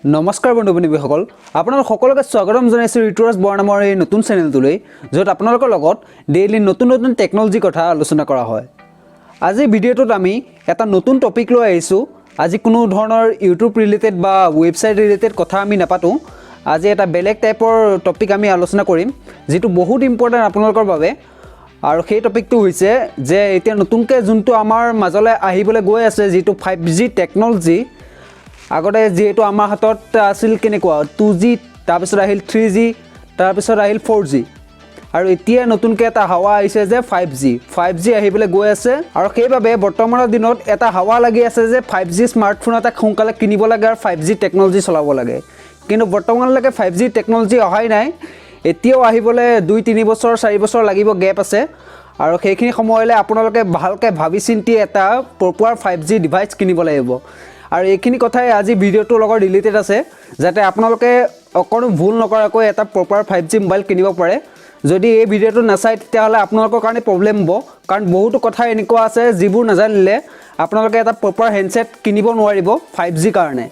নমস্কাৰ বন্ধু-বান্ধৱীসকল আপোনালোক সকলোকে স্বাগতম জনাইছো ৰিটুৰাছ বৰা নামৰ এই নতুন চেনেলটোলৈ য'ত আপোনালোকৰ লগত ডেইলি নতুন টেকনলজি কথা আলোচনা কৰা হয়। আজি ভিডিঅ'টোত আমি এটা নতুন টপিক লৈ আহিছো। আজি কোনো ধৰণৰ ইউটিউব ৰিলেটেড বা ৱেবছাইট ৰিলেটেড কথা আমি নাপাতো। আজি এটা বেলেগ টাইপৰ টপিক আমি আলোচনা কৰিম যেটো বহুত ইম্পৰ্টেন্ট আপোনালোকৰ বাবে। আৰু সেই টপিকটো হৈছে যে এতিয়া নতুনকৈ যোনটো আমাৰ মাজলৈ আহিবলৈ গৈ আছে যেটো 5G টেকনলজি। আগতে যেহেতু আমাৰ হাতত আছিল কেনেকুৱা 2G তাৰপিছত আহিল 3G তাৰপিছত আহিল 4G আৰু এতিয়া নতুনকৈ এটা হাৱা আহিছে যে 5G আহিবলৈ গৈ আছে আৰু সেইবাবে বৰ্তমানৰ দিনত এটা হাৱা লাগি আছে যে 5G স্মাৰ্টফোন এটা সোনকালে কিনিব লাগে আৰু 5G টেকনলজি চলাব লাগে। কিন্তু বৰ্তমানলৈকে 5G টেকনলজি অহাই নাই। এতিয়াও আহিবলৈ 2-3 বছৰ 4 বছৰ লাগিব, গেপ আছে। আৰু সেইখিনি সময়লৈ আপোনালোকে ভালকৈ ভাবি চিন্তি এটা প্ৰপাৰ 5G ডিভাইচ কিনিব লাগিব। আৰু এইখিনি কথাই আজি ভিডিঅ'টোৰ লগত ৰিলেটেড আছে যাতে আপোনালোকে অকণো ভুল নকৰাকৈ এটা প্ৰপাৰ 5G মোবাইল কিনিব পাৰে। যদি এই ভিডিঅ'টো নাচায় তেতিয়াহ'লে আপোনালোকৰ কাৰণে প্ৰব্লেম হ'ব, কাৰণ বহুতো কথা এনেকুৱা আছে যিবোৰ নাজানিলে আপোনালোকে এটা প্ৰপাৰ হেণ্ডছেট কিনিব নোৱাৰিব 5G কাৰণে।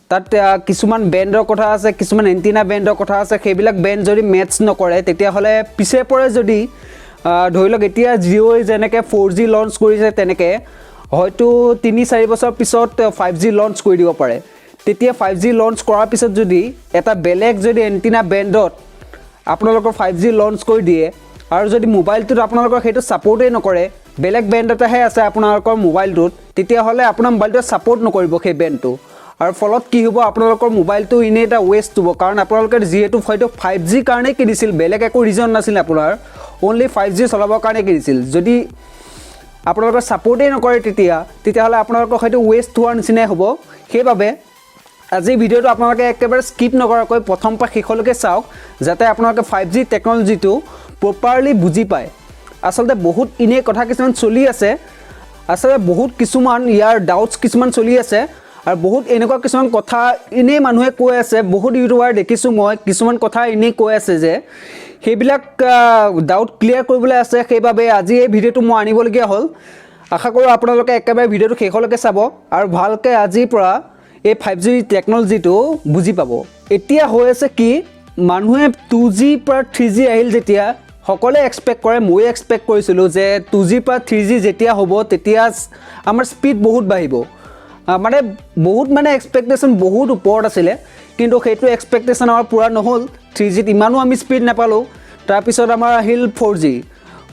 তাত কিছুমান ব্ৰেণ্ডৰ কথা আছে, কিছুমান এণ্টিনা ব্ৰেণ্ডৰ কথা আছে। সেইবিলাক ব্ৰেণ্ড যদি মেটচ নকৰে তেতিয়াহ'লে পিছে পৰে। যদি ধৰি লওক এতিয়া জিঅ'ই যেনেকৈ 4G লঞ্চ কৰিছে তেনেকৈ হয়তো 3-4 বছৰ পিছত 5G লঞ্চ কৰি দিব পাৰে। তেতিয়া 5G লঞ্চ কৰাৰ পিছত যদি এটা বেলেগ যদি এণ্টিনা ব্ৰেণ্ডত আপোনালোকৰ 5G লঞ্চ কৰি দিয়ে আৰু যদি মোবাইলটোত আপোনালোকৰ সেইটো ছাপৰ্টেই নকৰে, বেলেগ ব্ৰেণ্ড এটাহে আছে আপোনালোকৰ মোবাইলটোত, তেতিয়াহ'লে আপোনাৰ মোবাইলটোৱে ছাপৰ্ট নকৰিব সেই ব্ৰেণ্ডটো। আৰু ফলত কি হ'ব, আপোনালোকৰ মোবাইলটো এনেই এটা ৱেষ্ট হ'ব। কাৰণ আপোনালোকে যিহেতু হয়তো 5G কাৰণেই কিনিছিল, বেলেগ একো ৰিজন নাছিল, আপোনাৰ অনলি 5G চলাবৰ কাৰণে কিনিছিল। যদি আপোনালোকৰ ছাপৰ্টেই নকৰে তেতিয়াহ'লে আপোনালোকৰ হয়তো ৱেষ্ট হোৱাৰ নিচিনাই হ'ব। সেইবাবে আজি ভিডিঅ'টো আপোনালোকে একেবাৰে স্কিপ নকৰাকৈ প্ৰথম পৰা শেষলৈকে চাওক যাতে আপোনালোকে 5G টেকনলজিটো প্ৰপাৰলি বুজি পায়। আচলতে বহুত এনেই কথা কিছুমান চলি আছে, আচলতে বহুত কিছুমান ইয়াৰ ডাউটছ কিছুমান চলি আছে আৰু বহুত এনেকুৱা কিছুমান কথা এনেই মানুহে কৈ আছে। বহুত ইউটিউবাৰ দেখিছোঁ মই কিছুমান কথা এনেই কৈ আছে যে সেইবিলাক ডাউট ক্লিয়াৰ কৰিবলৈ আছে। সেইবাবে আজি এই ভিডিঅ'টো মই আনিবলগীয়া হ'ল। আশা কৰোঁ আপোনালোকে একেবাৰে ভিডিঅ'টো শেষলৈকে চাব আৰু ভালকৈ আজিৰ পৰা এই 5G টেকনলজিটো বুজি পাব। এতিয়া হৈ আছে কি, মানুহে 2G পৰা 3G আহিল যেতিয়া সকলোৱে এক্সপেক্ট কৰে, ময়ো এক্সপেক্ট কৰিছিলোঁ যে 2G পৰা 3G যেতিয়া হ'ব তেতিয়া আমাৰ স্পীড বহুত বাঢ়িব। মানে এক্সপেক্টেশ্যন বহুত ওপৰত আছিলে, কিন্তু সেইটো এক্সপেক্টেশ্যন আমাৰ পূৰা নহ'ল। 3Gত ইমানো আমি স্পীড নাপালোঁ। তাৰপিছত আমাৰ আহিল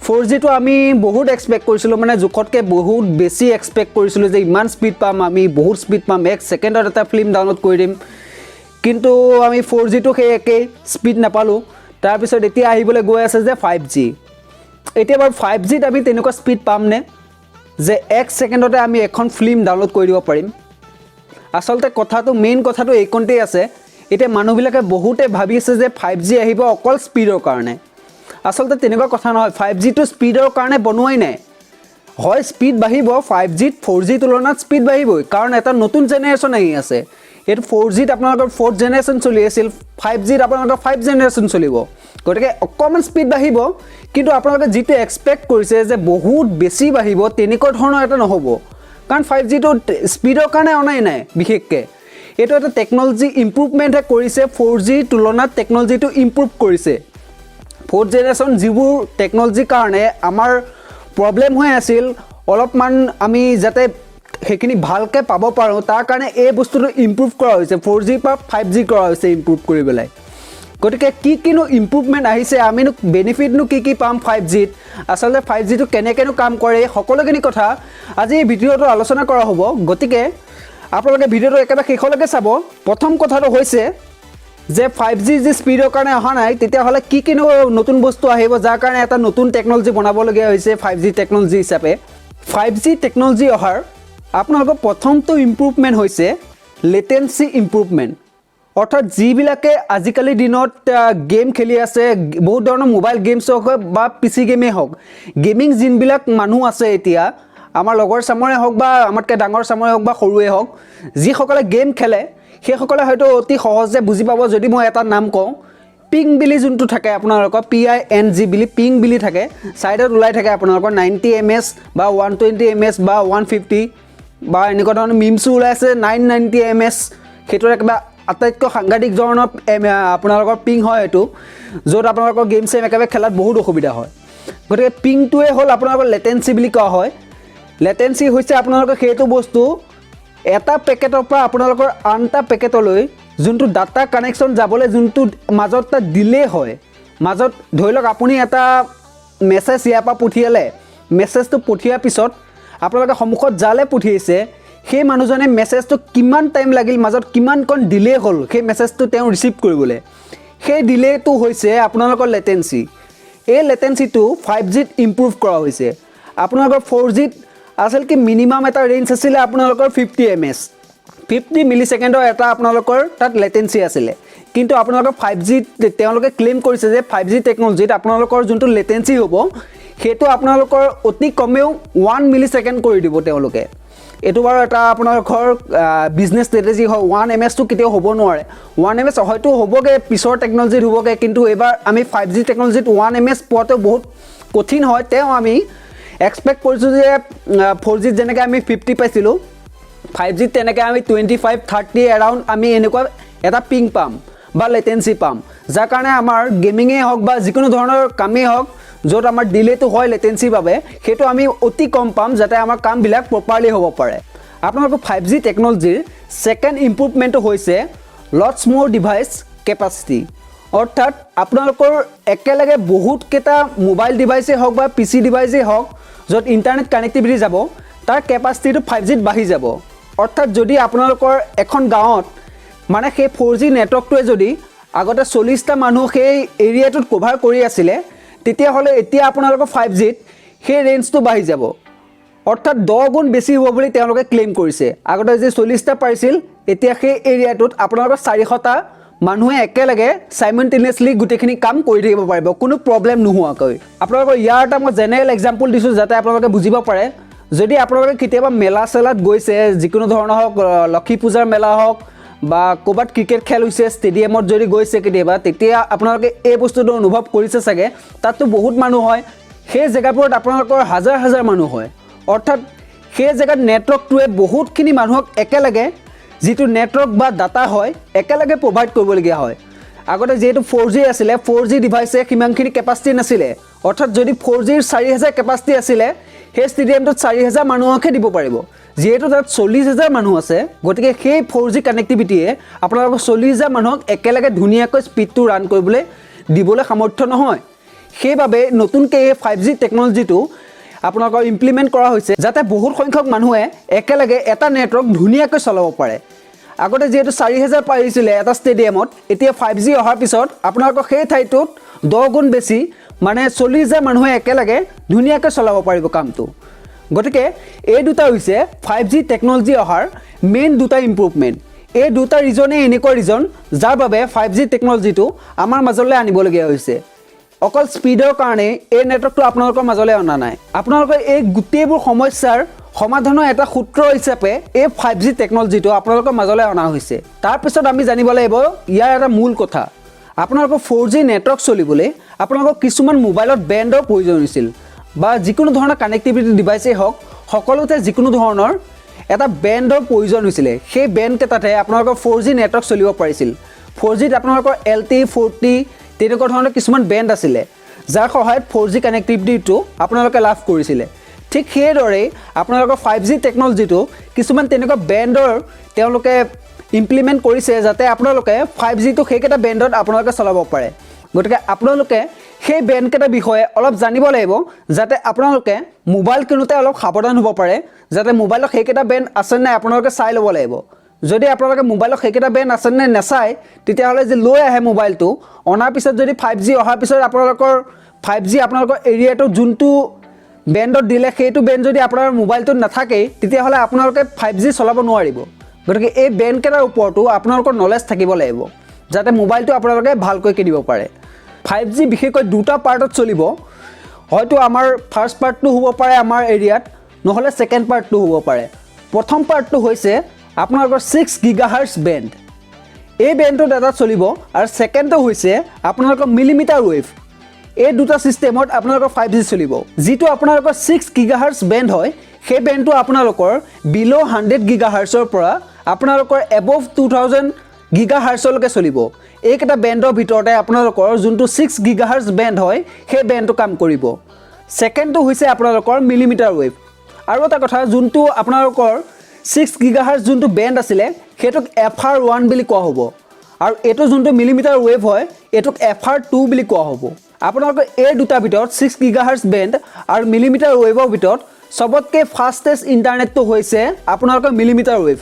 4Gটো আমি বহুত এক্সপেক্ট কৰিছিলোঁ, মানে জোখতকৈ বহুত বেছি এক্সপেক্ট কৰিছিলোঁ যে ইমান স্পীড পাম, আমি বহুত স্পীড পাম, 1 ছেকেণ্ডত এটা ফিল্ম ডাউনলোড কৰি দিম। কিন্তু আমি 4Gটো সেই একেই স্পীড নাপালোঁ। তাৰপিছত এতিয়া আহিবলৈ গৈ আছে যে 5G। এতিয়া বাৰু 5Gত আমি তেনেকুৱা স্পীড পামনে যে 1 ছেকেণ্ডতে আমি এখন ফিল্ম ডাউনলোড কৰি দিব পাৰিম? আচলতে মেইন কথাটো এইকণতেই আছে। এতিয়া মানুহবিলাকে বহুতে ভাবি আছে যে 5G আহিব অকল স্পীডৰ কাৰণে। আচলতে তেনেকুৱা কথা নহয়। 5Gটো স্পীডৰ কাৰণে বনোৱাই নাই। হয় স্পীড বাঢ়িব, 5Gত 4G তুলনাত স্পীড বাঢ়িবই, কাৰণ এটা নতুন জেনেৰেশ্যন আহি আছে। এইটো 4Gত আপোনালোকৰ 4th জেনেৰেশ্যন চলি আছিল, 5Gত আপোনালোকৰ 5th জেনেৰেশ্যন চলিব। গতিকে অকণমান স্পীড বাঢ়িব, কিন্তু আপোনালোকে যিটো এক্সপেক্ট কৰিছে যে বহুত বেছি বাঢ়িব তেনেকুৱা ধৰণৰ এটা নহ'ব। কাৰণ 5Gটো স্পীডৰ কাৰণে অনাই নাই বিশেষকৈ। এইটো এটা টেকনলজি ইম্প্ৰুভমেণ্টহে কৰিছে। 4G তুলনাত টেকনলজিটো ইম্প্ৰুভ কৰিছে। 4th জেনেৰেশ্যন যিবোৰ টেকনলজিৰ কাৰণে আমাৰ প্ৰব্লেম হৈ আছিল, অলপমান আমি যাতে সেইখিনি ভালকৈ পাব পাৰোঁ তাৰ কাৰণে এই বস্তুটো ইম্প্ৰুভ কৰা হৈছে। 4G পৰা 5G কৰা হৈছে ইম্প্ৰুভ কৰি পেলাই। গতিকে কিনো ইম্প্ৰুভমেণ্ট আহিছে, আমিনো বেনিফিটনো কি পাম 5Gত, আচলতে 5Gটো কেনেকৈনো কাম কৰে, সকলোখিনি কথা আজি এই ভিডিঅ'টো আলোচনা কৰা হ'ব। গতিকে আপোনালোকে ভিডিঅ'টো একেবাৰে শেষলৈকে চাব। প্ৰথম কথাটো হৈছে যে 5G যি স্পীডৰ কাৰণে অহা নাই, তেতিয়াহ'লে কিনো নতুন বস্তু আহিব যাৰ কাৰণে এটা নতুন টেকনলজি বনাবলগীয়া হৈছে 5G টেকনলজি হিচাপে। 5G টেকনলজি অহাৰ আপোনালোকৰ প্ৰথমটো ইম্প্ৰুভমেণ্ট হৈছে লেটেঞ্চি ইম্প্ৰুভমেণ্ট। অৰ্থাৎ যিবিলাকে আজিকালিৰ দিনত গেম খেলি আছে, বহুত ধৰণৰ মোবাইল গেমছ হওক বা PC গেমেই হওক, গেমিং যোনবিলাক মানুহ আছে এতিয়া, আমাৰ লগৰ চামৰে হওক বা আমাতকৈ ডাঙৰ চামৰে হওক বা সৰুৱে হওক, যিসকলে গেম খেলে সেইসকলে হয়তো অতি সহজে বুজি পাব যদি মই এটা নাম কওঁ। পিং বুলি যোনটো থাকে আপোনালোকৰ, PING বুলি পিং বুলি থাকে, ছাইডত ওলাই থাকে আপোনালোকৰ 90 ms বা 120 ms বা 150 বা এনেকুৱা ধৰণৰ মিমছো ওলাই আছে 990 ms সেইটোৰ একেবাৰে আটাইতকৈ সাংঘাতিক ধৰণৰ আপোনালোকৰ পিং হয় এইটো, য'ত আপোনালোকৰ গেম চেম একেবাৰে খেলাত বহুত অসুবিধা হয়। গতিকে পিংটোৱে হ'ল আপোনালোকৰ লেটেঞ্চি বুলি কোৱা হয়। লেটেঞ্চি হৈছে আপোনালোকৰ সেইটো বস্তু এটা পেকেটৰ পৰা আপোনালোকৰ আন এটা পেকেটলৈ যোনটো ডাটা কানেকশ্যন যাবলৈ যোনটো মাজত এটা ডিলে হয়, মাজত ধৰি লওক আপুনি এটা মেছেজ ইয়াৰ পৰা পঠিয়ালে, মেছেজটো পঠিওৱাৰ পিছত আপোনালোকে সন্মুখত যালে পঠিয়াইছে, সেই মানুহজনে মেছেজটো কিমান টাইম লাগিল, মাজত কিমানকণ ডিলে হ'ল সেই মেছেজটো তেওঁ ৰিচিভ কৰিবলৈ, সেই ডিলেটো হৈছে আপোনালোকৰ লেটেঞ্চি। এই লেটেঞ্চিটো 5Gত ইম্প্ৰুভ কৰা হৈছে। আপোনালোকৰ 4Gত আছিল কি মিনিমাম এটা ৰেঞ্জ আছিলে আপোনালোকৰ 50 ms, 50 মিলি ছেকেণ্ডৰ এটা আপোনালোকৰ তাত লেটেঞ্চি আছিলে। কিন্তু আপোনালোকৰ 5Gত তেওঁলোকে ক্লেইম কৰিছে যে 5G টেকন'লজিত আপোনালোকৰ যোনটো লেটেঞ্চি হ'ব সেইটো আপোনালোকৰ অতি কমেও 1 মিলি ছেকেণ্ড কৰি দিব তেওঁলোকে। এইটো বাৰু এটা আপোনালোকৰ বিজনেছ ষ্ট্ৰেটেজি হয়। 1 ms টো কেতিয়াও হ'ব নোৱাৰে। 1 ms হয়তো হ'বগৈ পিছৰ টেকন'লজিত হ'বগৈ, কিন্তু এইবাৰ আমি 5G টেকন'লজিত 1 ms পোৱাটো বহুত কঠিন হয়। তেওঁ আমি এক্সপেক্ট কৰিছোঁ যে 4Gত যেনেকৈ আমি 50 পাইছিলোঁ, 5Gত তেনেকৈ আমি 25-30 এৰাউণ্ড আমি এনেকুৱা এটা পিং পাম বা লেটেঞ্চি পাম, যাৰ কাৰণে আমাৰ গেমিঙেই হওক বা যিকোনো ধৰণৰ কামেই হওক য'ত আমাৰ ডিলেটো হয় লেটেঞ্চিৰ বাবে, সেইটো আমি অতি কম পাম যাতে আমাৰ কামবিলাক প্ৰপাৰলি হ'ব পাৰে। আপোনালোকৰ 5G টেকন'লজিৰ ছেকেণ্ড ইম্প্ৰুভমেণ্টটো হৈছে লটছ মোৰ ডিভাইচ কেপাচিটি। অৰ্থাৎ আপোনালোকৰ একেলগে বহুতকেইটা মোবাইল ডিভাইচেই হওক বা PC ডিভাইচেই হওক য'ত ইণ্টাৰনেট কানেক্টিভিটি যাব, তাৰ কেপাচিটিটো 5Gত বাঢ়ি যাব। অৰ্থাৎ যদি আপোনালোকৰ এখন গাঁৱত মানে সেই 4G নেটৱৰ্কটোৱে যদি আগতে 40টা মানুহ সেই এৰিয়াটোত কভাৰ কৰি আছিলে, তেতিয়াহ'লে এতিয়া আপোনালোকৰ 5Gত সেই ৰেঞ্জটো বাঢ়ি যাব। অৰ্থাৎ 10 গুণ বেছি হ'ব বুলি তেওঁলোকে ক্লেইম কৰিছে। আগতে যে 40টা পাৰিছিল, এতিয়া সেই এৰিয়াটোত আপোনালোকৰ 400টা মানুহে একেলগে চাইমেলটেনিয়াছলি গোটেইখিনি কাম কৰি থাকিব পাৰিব কোনো প্ৰব্লেম নোহোৱাকৈ। আপোনালোকৰ ইয়াৰ এটা মই জেনেৰেল এক্সাম্পল দিছোঁ যাতে আপোনালোকে বুজিব পাৰে। যদি আপোনালোকে কেতিয়াবা মেলা চেলাত গৈছে, যিকোনো ধৰণৰ হওক, লক্ষী পূজাৰ মেলা হওক বা ক'ৰবাত ক্ৰিকেট খেল হৈছে ষ্টেডিয়ামত যদি গৈছে কেতিয়াবা, তেতিয়া আপোনালোকে এই বস্তুটো অনুভৱ কৰিছে চাগে। তাততো বহুত মানুহ হয়, সেই জেগাবোৰত আপোনালোকৰ হাজাৰ হাজাৰ মানুহ হয়। অৰ্থাৎ সেই জেগাত নেটৱৰ্কটোৱে বহুতখিনি মানুহক একেলগে যিটো নেটৱৰ্ক বা ডাটা হয় একেলগে প্ৰভাইড কৰিবলগীয়া হয়। আগতে যিহেতু 4G আছিলে, 4G ডিভাইচে সিমানখিনি কেপাচিটি নাছিলে। অৰ্থাৎ যদি 4Gৰ 4000 কেপাচিটি আছিলে, সেই ষ্টেডিয়ামটোত 4000 মানুহকহে দিব পাৰিব। যিহেতু তাত 40000 মানুহ আছে, গতিকে সেই 4G কানেক্টিভিটিয়ে আপোনালোকৰ 40000 মানুহক একেলগে ধুনীয়াকৈ স্পীডটো ৰান কৰিবলৈ দিবলৈ সামৰ্থ্য নহয়। সেইবাবে নতুনকৈ এই 5G টেকন'লজিটো আপোনালোকৰ ইমপ্লিমেণ্ট কৰা হৈছে যাতে বহুত সংখ্যক মানুহে একেলগে এটা নেটৱৰ্ক ধুনীয়াকৈ চলাব পাৰে। আগতে যিহেতু 4000 পাৰিছিলে এটা ষ্টেডিয়ামত, এতিয়া 5G অহাৰ পিছত আপোনালোকৰ সেই ঠাইটোত 10 গুণ বেছি মানে 40000 মানুহে একেলগে ধুনীয়াকৈ চলাব পাৰিব কামটো। গতিকে এই দুটা হৈছে 5G টেকন'লজি অহাৰ মেইন দুটা ইম্প্ৰুভমেণ্ট। এই দুটা ৰিজনেই এনেকুৱা ৰিজন যাৰ বাবে 5G টেকন'লজিটো আমাৰ মাজলৈ আনিবলগীয়া হৈছে। অকল স্পীডৰ কাৰণে এই নেটৱৰ্কটো আপোনালোকৰ মাজলৈ অনা নাই। আপোনালোকৰ এই গোটেইবোৰ সমস্যাৰ সমাধানৰ এটা সূত্ৰ হিচাপে এই 5G টেকন'লজিটো আপোনালোকৰ মাজলৈ অনা হৈছে। তাৰপিছত আমি জানিব লাগিব ইয়াৰ এটা মূল কথা। আপোনালোকৰ 4G নেটৱৰ্ক চলিবলৈ আপোনালোকক কিছুমান মোবাইলত বেণ্ডৰ প্ৰয়োজন হৈছিল বা যিকোনো ধৰণৰ কানেক্টিভিটি ডিভাইচেই হওক, সকলোতে যিকোনো ধৰণৰ এটা বেণ্ডৰ প্ৰয়োজন হৈছিলে। সেই বেণ্ডকেইটাতে আপোনালোকৰ 4G নেটৱৰ্ক চলিব পাৰিছিল। 4Gত আপোনালোকৰ LTE 40 তেনেকুৱা ধৰণৰ কিছুমান বেণ্ড আছিলে, যাৰ সহায়ত 4G কানেক্টিভিটিটো আপোনালোকে লাভ কৰিছিলে। ঠিক সেইদৰে আপোনালোকৰ 5G টেকন'লজিটো কিছুমান তেনেকুৱা বেণ্ডৰ তেওঁলোকে ইমপ্লিমেণ্ট কৰিছে যাতে আপোনালোকে 5Gটো সেইকেইটা বেণ্ডত আপোনালোকে চলাব পাৰে। গতিকে আপোনালোকে সেই বেণ্ডকেইটাৰ বিষয়ে অলপ জানিব লাগিব যাতে আপোনালোকে মোবাইল কিনোতে অলপ সাৱধান হ'ব পাৰে, যাতে মোবাইলত সেইকেইটা বেণ্ড আছে নাই আপোনালোকে চাই ল'ব লাগিব। যদি আপোনালোকে মোবাইলত সেইকেইটা বেণ্ড আছে নে নাচায়, তেতিয়াহ'লে যে লৈ আহে মোবাইলটো অনাৰ পিছত যদি 5G অহাৰ পিছত আপোনালোকৰ 5G আপোনালোকৰ এৰিয়াটোত যোনটো বেণ্ডত দিলে সেইটো বেণ্ড যদি আপোনাৰ মোবাইলটোত নাথাকেই, তেতিয়াহ'লে আপোনালোকে 5G চলাব নোৱাৰিব। গতিকে এই বেণ্ডকেইটাৰ ওপৰতো আপোনালোকৰ নলেজ থাকিব লাগিব যাতে মোবাইলটো আপোনালোকে ভালকৈ কিনিব পাৰে। 5G বিশেষকৈ দুটা পাৰ্টত চলিব। হয়তো আমাৰ ফাৰ্ষ্ট পাৰ্টটো হ'ব পাৰে আমাৰ এৰিয়াত, নহ'লে ছেকেণ্ড পাৰ্টটো হ'ব পাৰে। প্ৰথম পাৰ্টটো হৈছে আপোনালোকৰ 6 GHz বেণ্ড। এই বেণ্ডটোত এটা চলিব আৰু ছেকেণ্ডটো হৈছে আপোনালোকৰ মিলিমিটাৰ ৱেভ। এই দুটা ছিষ্টেমত আপোনালোকৰ 5G চলিব। যিটো আপোনালোকৰ 6 GHz বেণ্ড হয়, সেই বেণ্ডটো আপোনালোকৰ বিল' 100 GHzৰ পৰা আপোনালোকৰ এবভ 2000 গিগাহাৰ্টছলৈকে চলিব। এইকেইটা বেণ্ডৰ ভিতৰতে আপোনালোকৰ যোনটো 6 গিগাহাৰ্টছ বেণ্ড হয় সেই বেণ্ডটো কাম কৰিব। ছেকেণ্ডটো হৈছে আপোনালোকৰ মিলিমিটাৰ ৱেভ। আৰু এটা কথা, যোনটো আপোনালোকৰ 6 গিগাহাৰ্টছ যোনটো বেণ্ড আছিলে সেইটোক FR1 বুলি কোৱা হ'ব, আৰু এইটো যোনটো মিলিমিটাৰ ৱেভ হয় এইটোক FR2 বুলি কোৱা হ'ব। আপোনালোকৰ এই দুটাৰ ভিতৰত 6 গিগাহাৰ্টছ বেণ্ড আৰু মিলিমিটাৰ ৱেভৰ ভিতৰত সবতকৈ ফাষ্টেষ্ট ইণ্টাৰনেটটো হৈছে আপোনালোকৰ মিলিমিটাৰ ৱেভ।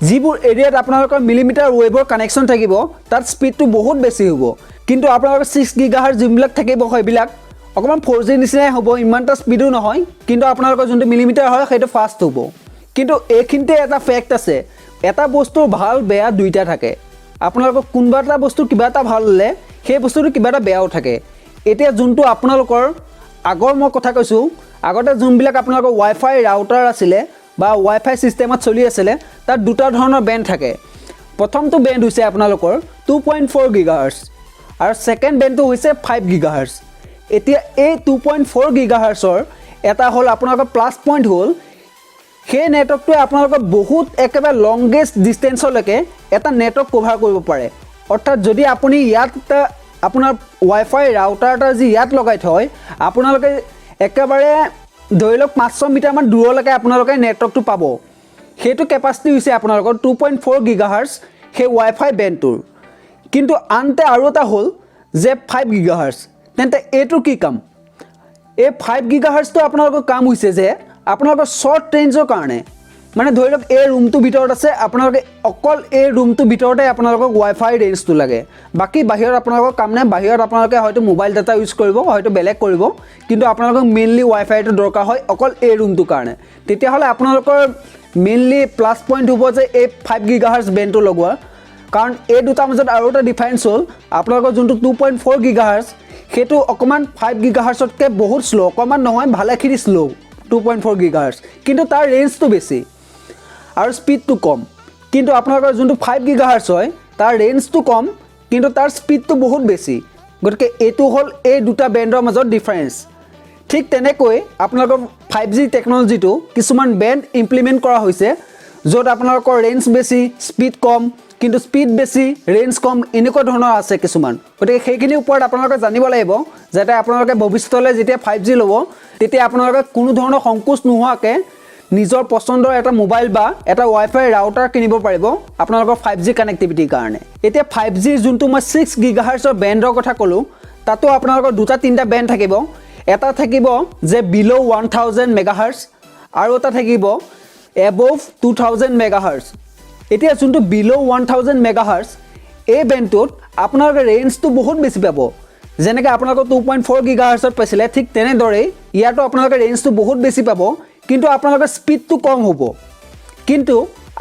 যিবোৰ এৰিয়াত আপোনালোকৰ মিলিমিটাৰ ৱেভৰ কানেকশ্যন থাকিব তাত স্পীডটো বহুত বেছি হ'ব, কিন্তু আপোনালোকৰ 6 গিগাহাৰ্টছ যোনবিলাক থাকিব সেইবিলাক অকণমান 4G নিচিনাই হ'ব, ইমান এটা স্পীডো নহয়, কিন্তু আপোনালোকৰ যোনটো মিলিমিটাৰ হয় সেইটো ফাষ্ট হ'ব। কিন্তু এইখিনিতে এটা ফেক্ট আছে, এটা বস্তুৰ ভাল বেয়া দুইটা থাকে। আপোনালোকৰ কোনোবা এটা বস্তু কিবা এটা ভাল হ'লে সেই বস্তুটো কিবা এটা বেয়াও থাকে। এতিয়া যোনটো আপোনালোকৰ আগৰ মই কথা কৈছোঁ, আগতে যোনবিলাক আপোনালোকৰ ৱাইফাই ৰাউটাৰ আছিলে বা ৱাইফাই ছিষ্টেমত চলি আছিলে তাত দুটা ধৰণৰ বেণ্ড থাকে। প্ৰথমটো বেণ্ড হৈছে আপোনালোকৰ 2.4 গিগাহাৰ্টছ আৰু ছেকেণ্ড বেণ্ডটো হৈছে 5 গিগাহাৰ্টছ। এতিয়া এই 2.4 গিগাহাৰ্টছৰ এটা হ'ল আপোনালোকৰ প্লাছ পইণ্ট হ'ল সেই নেটৱৰ্কটোৱে আপোনালোকৰ বহুত একেবাৰে লংগেষ্ট ডিষ্টেঞ্চলৈকে এটা নেটৱৰ্ক কভাৰ কৰিব পাৰে। অৰ্থাৎ যদি আপুনি ইয়াত আপোনাৰ ৱাইফাই ৰাউটাৰ এটা যি ইয়াত লগাই থয়, আপোনালোকে একেবাৰে ধৰি লওক 500 মিটাৰমান দূৰলৈকে আপোনালোকে নেটৱৰ্কটো পাব। সেইটো কেপাচিটি হৈছে আপোনালোকৰ 2.4 গিগাহাৰ্টছ সেই ৱাইফাই বেণ্ডটোৰ। কিন্তু আনহাতে আৰু এটা হ'ল যে 5 গিগাহাৰ্টছ। তেন্তে এইটো কি কাম? এই 5 গিগাহাৰ্টছটো আপোনালোকৰ কাম হৈছে যে আপোনালোকৰ শ্বৰ্ট ৰেঞ্জৰ কাৰণে, মানে ধৰি লওক এই ৰুমটোৰ ভিতৰত আছে, আপোনালোকে অকল এই ৰুমটোৰ ভিতৰতে আপোনালোকক ৱাইফাই ৰেঞ্জটো লাগে, বাকী বাহিৰত আপোনালোকৰ কাম নাই। বাহিৰত আপোনালোকে হয়তো মোবাইল ডাটা ইউজ কৰিব, হয়তো বেলেগ কৰিব, কিন্তু আপোনালোকক মেইনলি ৱাইফাইটো দৰকাৰ হয় অকল এই ৰুমটোৰ কাৰণে। তেতিয়াহ'লে আপোনালোকৰ মেইনলি প্লাছ পইণ্ট হ'ব যে এই 5 গিগাহাৰ্টছ বেণ্ডটো লগোৱা, কাৰণ এই দুটাৰ মাজত আৰু এটা ডিফাৰেঞ্চ হ'ল আপোনালোকৰ যোনটো 2.4 গিগাহাৰ্টছ সেইটো অকণমান 5 গিগাহাৰ্টছতকৈ বহুত শ্ল', অকণমান নহয় ভালেখিনি শ্ল' 2.4 গিগাহাৰ্টছ, কিন্তু তাৰ ৰেঞ্জটো বেছি আৰু স্পীডটো কম। কিন্তু আপোনালোকৰ যোনটো 5 গিগাহাৰ্টছ হয় তাৰ ৰেঞ্জটো কম কিন্তু তাৰ স্পীডটো বহুত বেছি। গতিকে এইটো হ'ল এই দুটা বেণ্ডৰ মাজত ডিফাৰেঞ্চ। ঠিক তেনেকৈ আপোনালোকৰ 5G টেকন'লজিটো কিছুমান বেণ্ড ইমপ্লিমেণ্ট কৰা হৈছে য'ত আপোনালোকৰ ৰেঞ্জ বেছি, স্পীড কম, কিন্তু স্পীড বেছি, ৰেঞ্জ কম, এনেকুৱা ধৰণৰ আছে কিছুমান। গতিকে সেইখিনিৰ ওপৰত আপোনালোকে জানিব লাগিব যাতে আপোনালোকে ভৱিষ্যতলৈ যেতিয়া 5G ল'ব তেতিয়া আপোনালোকে কোনো ধৰণৰ সংকোচ নোহোৱাকৈ নিজৰ পচন্দৰ এটা মোবাইল বা এটা ৱাইফাই ৰাউটাৰ কিনিব পাৰিব আপোনালোকৰ 5G কানেক্টিভিটিৰ কাৰণে। এতিয়া 5G যোনটো মই 6 গিগাহাৰ্টছৰ বেণ্ডৰ কথা ক'লোঁ তাতো আপোনালোকৰ দুটা তিনিটা বেণ্ড থাকিব। এটা থাকিব যে বিল' 1000 মেগাহাৰ্টছ আৰু এটা থাকিব এবভ 2000 মেগাহাৰ্টছ। এতিয়া যোনটো বিল' 1000 মেগাহাৰ্টছ এই বেণ্ডটোত আপোনালোকে ৰেঞ্জটো বহুত বেছি পাব। যেনেকৈ আপোনালোকৰ 2.4 গিগাহাৰ্টছত পাইছিলে ঠিক তেনেদৰেই ইয়াতো আপোনালোকে ৰেঞ্জটো বহুত বেছি পাব, কিন্তু আপোনালোকৰ স্পীডটো কম হ'ব। কিন্তু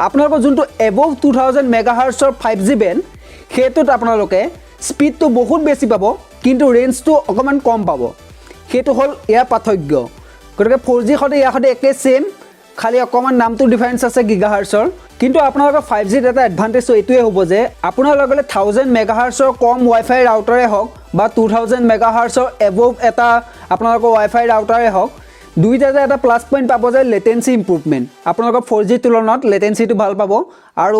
আপোনালোকৰ যোনটো এবভ 2000 মেগাহাৰ্টছৰ 5G বেণ্ড সেইটোত আপোনালোকে স্পীডটো বহুত বেছি পাব, কিন্তু ৰেঞ্জটো অকণমান কম পাব। সেইটো হ'ল ইয়াৰ পাৰ্থক্য। গতিকে 4G সৈতে ইয়াৰ সৈতে একেই ছেইম, খালি অকণমান নামটো ডিফাৰেঞ্চ আছে গিগাহাৰ্টছৰ। কিন্তু আপোনালোকৰ 5Gত এটা এডভান্টেজটো এইটোৱে হ'ব যে আপোনালোকে 1000 মেগাহাৰ্টছৰ কম ৱাইফাই ৰাউটাৰে হওক বা 2000 মেগাহাৰ্টছৰ এবভ এটা আপোনালোকৰ ৱাইফাই ৰাউটাৰে হওক, দুইটাতে এটা প্লাছ পইণ্ট পাব যে লেটেঞ্চি ইম্প্ৰুভমেণ্ট। আপোনালোকৰ 4G তুলনাত লেটেঞ্চিটো ভাল পাব আৰু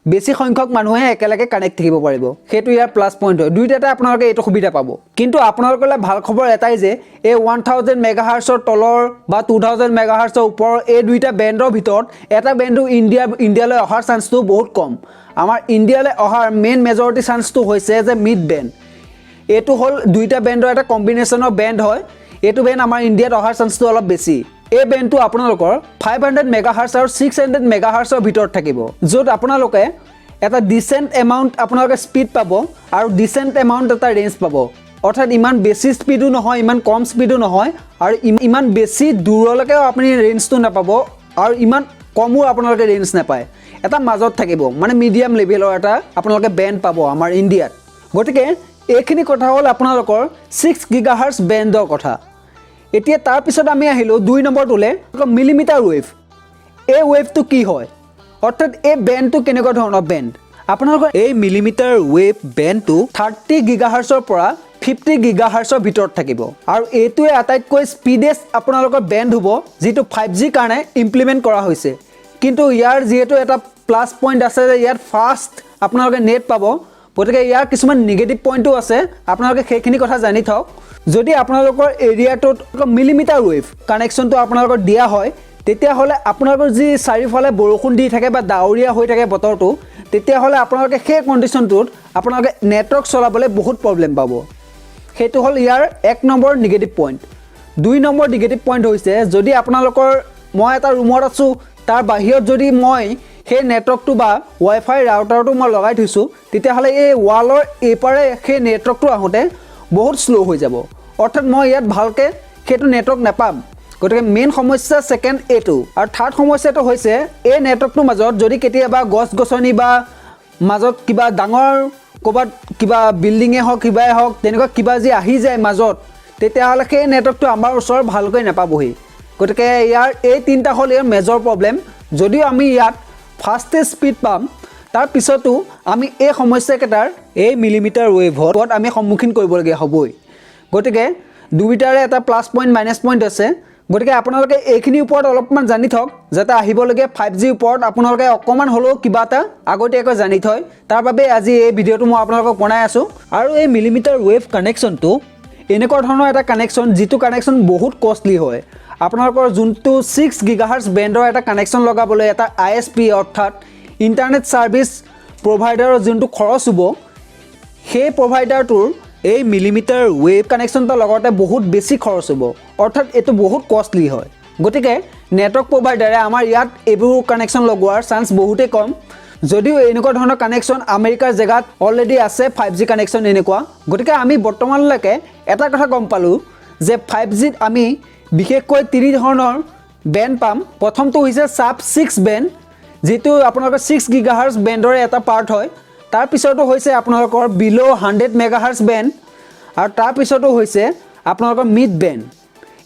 বেছি সংখ্যক মানুহে একেলগে কানেক্ট থাকিব পাৰিব, সেইটো ইয়াৰ প্লাছ পইণ্ট হয়। দুইটাতে আপোনালোকে এইটো সুবিধা পাব। কিন্তু আপোনালোকলৈ ভাল খবৰ এটাই যে এই 1000 মেগাহাৰ্টছৰ তলৰ বা 2000 মেগাহাৰ্টছৰ ওপৰৰ এই দুইটা বেণ্ডৰ ভিতৰত এটা বেণ্ডো ইণ্ডিয়ালৈ অহাৰ চান্সটো বহুত কম। আমাৰ ইণ্ডিয়ালৈ অহাৰ মেইন মেজৰিটি চান্সটো হৈছে যে মিড বেণ্ড। এইটো হ'ল দুইটা বেণ্ডৰ এটা কম্বিনেশ্যনৰ বেণ্ড হয়। এইটো বেণ্ড আমাৰ ইণ্ডিয়াত অহাৰ চান্সটো অলপ বেছি। এই বেণ্ডটো আপোনালোকৰ 500 মেগাহাৰ্টছ আৰু 600 মেগাহাৰ্টছৰ ভিতৰত থাকিব, য'ত আপোনালোকে এটা ডিচেণ্ট এমাউণ্ট আপোনালোকে স্পীড পাব আৰু ডিচেণ্ট এমাউণ্ট এটা ৰেঞ্জ পাব। অৰ্থাৎ ইমান বেছি স্পীডো নহয়, ইমান কম স্পীডো নহয়, আৰু ইমান বেছি দূৰলৈকেও আপুনি ৰেঞ্জটো নাপাব আৰু ইমান কমো আপোনালোকে ৰেঞ্জ নাপায়। এটা মাজত থাকিব, মানে মিডিয়াম লেভেলৰ এটা আপোনালোকে বেণ্ড পাব আমাৰ ইণ্ডিয়াত। গতিকে এইখিনি কথা হ'ল আপোনালোকৰ 6 গিগাহাৰ্টছ বেণ্ডৰ কথা। এতিয়া তাৰপিছত আমি আহিলোঁ 2 নম্বৰটোলৈ, মিলিমিটাৰ ৱেভ। এই ৱেভটো কি হয়, অৰ্থাৎ এই বেণ্ডটো কেনেকুৱা ধৰণৰ বেণ্ড? আপোনালোকৰ এই মিলিমিটাৰ ৱেভ বেণ্ডটো 30 গিগাহাৰ্টছৰ পৰা 50 গিগাহাৰ্টছৰ ভিতৰত থাকিব, আৰু এইটোৱে আটাইতকৈ স্পীডেষ্ট আপোনালোকৰ বেণ্ড হ'ব যিটো 5G কাৰণে ইমপ্লিমেণ্ট কৰা হৈছে। কিন্তু ইয়াৰ যিহেতু এটা প্লাছ পইণ্ট আছে যে ইয়াত ফাষ্ট আপোনালোকে নেট পাব, গতিকে ইয়াৰ কিছুমান নিগেটিভ পইণ্টো আছে, আপোনালোকে সেইখিনি কথা জানি থওক। যদি আপোনালোকৰ এৰিয়াটোত মিলিমিটাৰ ৱেভ কানেকশ্যনটো আপোনালোকৰ দিয়া হয়, তেতিয়াহ'লে আপোনালোকৰ যি চাৰিওফালে বৰষুণ দি থাকে বা ডাৱৰীয়া হৈ থাকে বতৰটো, তেতিয়াহ'লে আপোনালোকে সেই কণ্ডিশ্যনটোত আপোনালোকে নেটৱৰ্ক চলাবলৈ বহুত প্ৰব্লেম পাব। সেইটো হ'ল ইয়াৰ 1 number negative point. 2 number negative point হৈছে যদি আপোনালোকৰ মই এটা ৰুমত আছোঁ, তাৰ বাহিৰত যদি মই সেই নেটৱৰ্কটো বা ৱাইফাই ৰাউটাৰটো মই লগাই থৈছোঁ, তেতিয়াহ'লে এই ৱালৰ এইপাৰে সেই নেটৱৰ্কটো আহোঁতে বহুত শ্ল' হৈ যাব, অৰ্থাৎ মই ইয়াত ভালকৈ সেইটো নেটৱৰ্ক নাপাম। গতিকে মেইন সমস্যা ছেকেণ্ড এইটো। আৰু থাৰ্ড সমস্যাটো হৈছে এই নেটৱৰ্কটোৰ মাজত যদি কেতিয়াবা গছ গছনি বা মাজত কিবা ডাঙৰ ক'ৰবাত কিবা বিল্ডিঙে হওক কিবাই হওক তেনেকুৱা কিবা যি আহি যায় মাজত, তেতিয়াহ'লে সেই নেটৱৰ্কটো আমাৰ ওচৰত ভালকৈ নাপাবহি। গতিকে ইয়াৰ এই তিনিটা হ'ল ইয়াৰ মেজৰ প্ৰব্লেম। যদিও আমি ইয়াত ফাষ্টেষ্ট স্পীড পাম, তাৰপিছতো আমি এই সমস্যাকেইটাৰ এই মিলিমিটাৰ ৱেভত আমি সন্মুখীন কৰিবলগীয়া হ'বই। গতিকে দুয়োটাৰে এটা প্লাছ পইণ্ট মাইনাছ পইণ্ট আছে। গতিকে আপোনালোকে এইখিনিৰ ওপৰত অলপমান জানি থওক, যাতে আহিবলগীয়া 5G ওপৰত আপোনালোকে অকণমান হ'লেও কিবা এটা আগতীয়াকৈ জানি থয়। তাৰ বাবে আজি এই ভিডিঅ'টো মই আপোনালোকক বনাই আছোঁ। আৰু এই মিলিমিটাৰ ৱেভ কানেকশ্যনটো এনেকুৱা ধৰণৰ এটা কানেকশ্যন যিটো কানেকশ্যন বহুত কষ্টলি হয়। আপোনালোকৰ যোনটো 6 GHz বেণ্ডৰ এটা কানেকশ্যন লগাবলৈ এটা ISP অৰ্থাৎ ইণ্টাৰনেট ছাৰ্ভিচ প্ৰভাইডাৰৰ যোনটো খৰচ হ'ব, সেই প্ৰভাইডাৰটোৰ এই মিলিমিটাৰ ৱেভ কানেকশ্যন এটা লগতে বহুত বেছি খৰচ হ'ব, অৰ্থাৎ এইটো বহুত কষ্টলি হয়। গতিকে নেটৱৰ্ক প্ৰভাইডাৰে আমাৰ ইয়াত এইবোৰ কানেকশ্যন লগোৱাৰ চান্স বহুতেই কম। যদিও এনেকুৱা ধৰণৰ কানেকশ্যন আমেৰিকাৰ জেগাত অলৰেডি আছে 5G কানেকশ্যন এনেকুৱা। গতিকে আমি বৰ্তমানলৈকে এটা কথা গম পালোঁ যে 5Gত আমি বিশেষকৈ 3 ধৰণৰ বেণ্ড পাম। প্ৰথমটো হৈছে sub-6 বেণ্ড, যিটো আপোনালোকৰ 6 GHz বেণ্ডৰে এটা পাৰ্ট হয়। তাৰপিছতো হৈছে আপোনালোকৰ বিল' 100 MHz বেণ্ড, আৰু তাৰপিছতো হৈছে আপোনালোকৰ মিড বেণ্ড।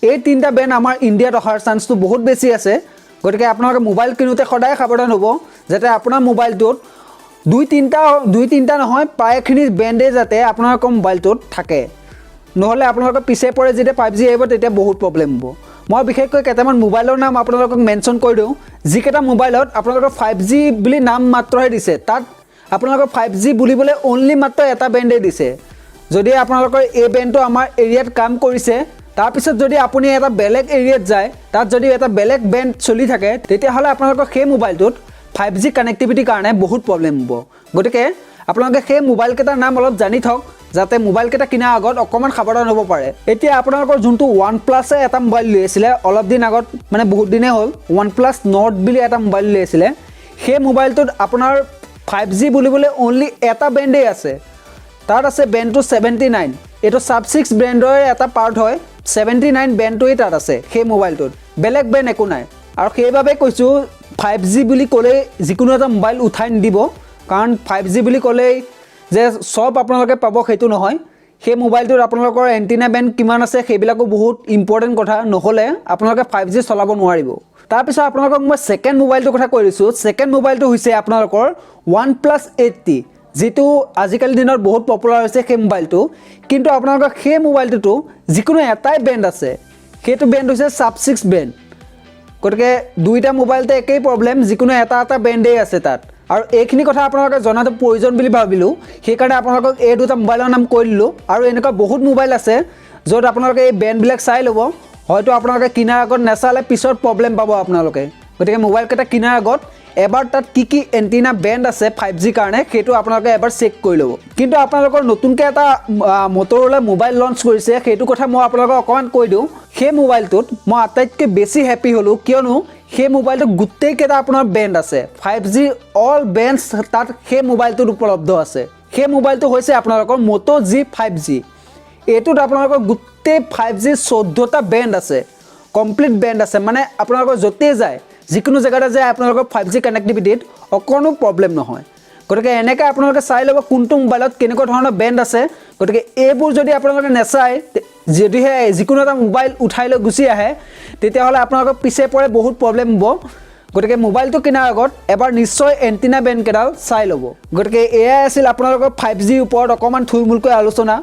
এই তিনিটা বেণ্ড আমাৰ ইণ্ডিয়াত অহাৰ চান্সটো বহুত বেছি আছে। গতিকে আপোনালোকে মোবাইল কিনোতে সদায় সাৱধান হ'ব যাতে আপোনাৰ মোবাইলটোত দুই তিনিটা নহয় প্ৰায়খিনি বেণ্ডেই যাতে আপোনালোকৰ মোবাইলটোত থাকে, নহ'লে আপোনালোকৰ পিছে পৰে যেতিয়া 5G আহিব তেতিয়া বহুত প্ৰব্লেম হ'ব। মই বিশেষকৈ কেইটামান মোবাইলৰ নাম আপোনালোকক মেনশ্যন কৰি দিওঁ, যিকেইটা মোবাইলত আপোনালোকৰ 5G বুলি নাম মাত্ৰহে দিছে, তাত আপোনালোকৰ 5G বুলিবলৈ অনলি মাত্ৰ এটা বেণ্ডেই দিছে। যদি আপোনালোকৰ এই বেণ্ডটো আমাৰ এৰিয়াত কাম কৰিছে, তাৰপিছত যদি আপুনি এটা বেলেগ এৰিয়াত যায়, তাত যদি এটা বেলেগ বেণ্ড চলি থাকে, তেতিয়াহ'লে আপোনালোকৰ সেই মোবাইলটোত 5G কানেক্টিভিটিৰ কাৰণে বহুত প্ৰব্লেম হ'ব। গতিকে আপোনালোকে সেই মোবাইলকেইটাৰ নাম অলপ জানি থওক, যাতে মোবাইলকেইটা কিনাৰ আগত অকণমান সাৱধান হ'ব পাৰে। এতিয়া আপোনালোকৰ যোনটো OnePlus এটা মোবাইল লৈ আছিলে অলপ দিন আগত, মানে বহুত দিনেই হ'ল, OnePlus Nord বুলি এটা মোবাইল লৈ আছিলে, সেই মোবাইলটোত আপোনাৰ 5G বুলিবলৈ অনলি এটা বেণ্ডেই আছে। তাত আছে বেণ্ডটো 79, এইটো sub-6 বেণ্ডৰ এটা পাৰ্ট হয়। 79 বেণ্ডটোৱেই তাত আছে সেই মোবাইলটোত, বেলেগ বেণ্ড একো নাই। আৰু সেইবাবে কৈছোঁ 5G বুলি ক'লেই যিকোনো এটা মোবাইল উঠাই নিদিব, কাৰণ 5G বুলি ক'লেই যে চব আপোনালোকে পাব সেইটো নহয়। সেই মোবাইলটোত আপোনালোকৰ এণ্টিনা বেণ্ড কিমান আছে সেইবিলাকো বহুত ইম্পৰ্টেণ্ট কথা, নহ'লে আপোনালোকে 5G চলাব নোৱাৰিব। তাৰপিছত আপোনালোকক মই ছেকেণ্ড মোবাইলটোৰ কথা কৈ দিছোঁ। ছেকেণ্ড মোবাইলটো হৈছে আপোনালোকৰ OnePlus 80, যিটো আজিকালি দিনত বহুত পপুলাৰ হৈছে সেই মোবাইলটো। কিন্তু আপোনালোকৰ সেই মোবাইলটোতো যিকোনো এটাই বেণ্ড আছে, সেইটো বেণ্ড হৈছে sub-6 বেণ্ড। গতিকে দুইটা মোবাইলতে একেই প্ৰব্লেম, যিকোনো এটা বেণ্ডেই আছে তাত। আৰু এইখিনি কথা আপোনালোকে জনাটো প্ৰয়োজন বুলি ভাবিলোঁ, সেইকাৰণে আপোনালোকক এই দুটা মোবাইলৰ নাম কৈ দিলোঁ। আৰু এনেকুৱা বহুত মোবাইল আছে য'ত আপোনালোকে এই বেণ্ডবিলাক চাই ল'ব, হয়তো আপোনালোকে কিনাৰ আগত নেচালে পিছত প্ৰব্লেম পাব আপোনালোকে। গতিকে মোবাইলকেইটা কিনাৰ আগত এবাৰ তাত কি এণ্টিনা বেণ্ড আছে 5G কাৰণে সেইটো আপোনালোকে এবাৰ চেক কৰি ল'ব। কিন্তু আপোনালোকৰ নতুনকৈ এটা মটৰ'লা মোবাইল লঞ্চ কৰিছে, সেইটো কথা মই আপোনালোকক অকণমান কৈ দিওঁ। সেই মোবাইলটোত মই আটাইতকৈ বেছি হেপী হ'লোঁ, কিয়নো সেই মোবাইলটোত গোটেইকেইটা আপোনাৰ বেণ্ড আছে, 5G অল বেণ্ডছ তাত সেই মোবাইলটোত উপলব্ধ আছে। সেই মোবাইলটো হৈছে আপোনালোকৰ Moto G 5G। এইটোত আপোনালোকৰ গোটেই 5G 14টা বেণ্ড আছে, কমপ্লিট বেণ্ড আছে, মানে আপোনালোকৰ য'তেই যায়, যিকোনো জেগাতে যায় আপোনালোকৰ 5G কানেক্টিভিটিত অকণো প্ৰব্লেম নহয়। গতিকে এনেকৈ আপোনালোকে চাই ল'ব কোনটো মোবাইলত কেনেকুৱা ধৰণৰ বেণ্ড আছে। গতিকে এইবোৰ যদি আপোনালোকে নেচায়, যদিহে যিকোনো এটা মোবাইল উঠাই লৈ গুচি আহে, তেতিয়াহ'লে আপোনালোকৰ পিছে পৰে বহুত প্ৰব্লেম হ'ব। গতিকে মোবাইলটো কিনাৰ আগত এবাৰ নিশ্চয় এণ্টিনা বেণ্ডকেইডাল চাই ল'ব। গতিকে এয়াই আছিল আপোনালোকৰ 5G ওপৰত অকণমান থুলমূলকৈ আলোচনা।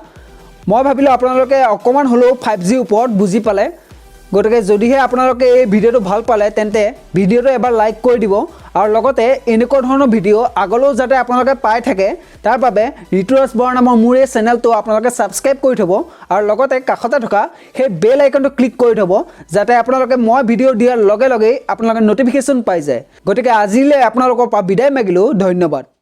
মই ভাবিলোঁ আপোনালোকে অকণমান হ'লেও 5G ওপৰত বুজি পালে। গতিকে যদিহে আপোনালোকে এই ভিডিঅ'টো ভাল পালে তেন্তে ভিডিঅ'টো এবাৰ লাইক কৰি দিব আৰু লগতে এনেকুৱা ধৰণৰ ভিডিঅ' আগলৈও যাতে আপোনালোকে পাই থাকে তাৰ বাবে ঋতুৰাজ বৰা নামৰ মোৰ এই চেনেলটো আপোনালোকে ছাবস্ক্ৰাইব কৰি থ'ব আৰু লগতে কাষতে থকা সেই বেল আইকনটো ক্লিক কৰি থ'ব যাতে আপোনালোকে মই ভিডিঅ' দিয়াৰ লগে লগেই আপোনালোকে ন'টিফিকেশ্যন পাই যায়। গতিকে আজিলৈ আপোনালোকৰ পৰা বিদায় মাগিলোঁ, ধন্যবাদ।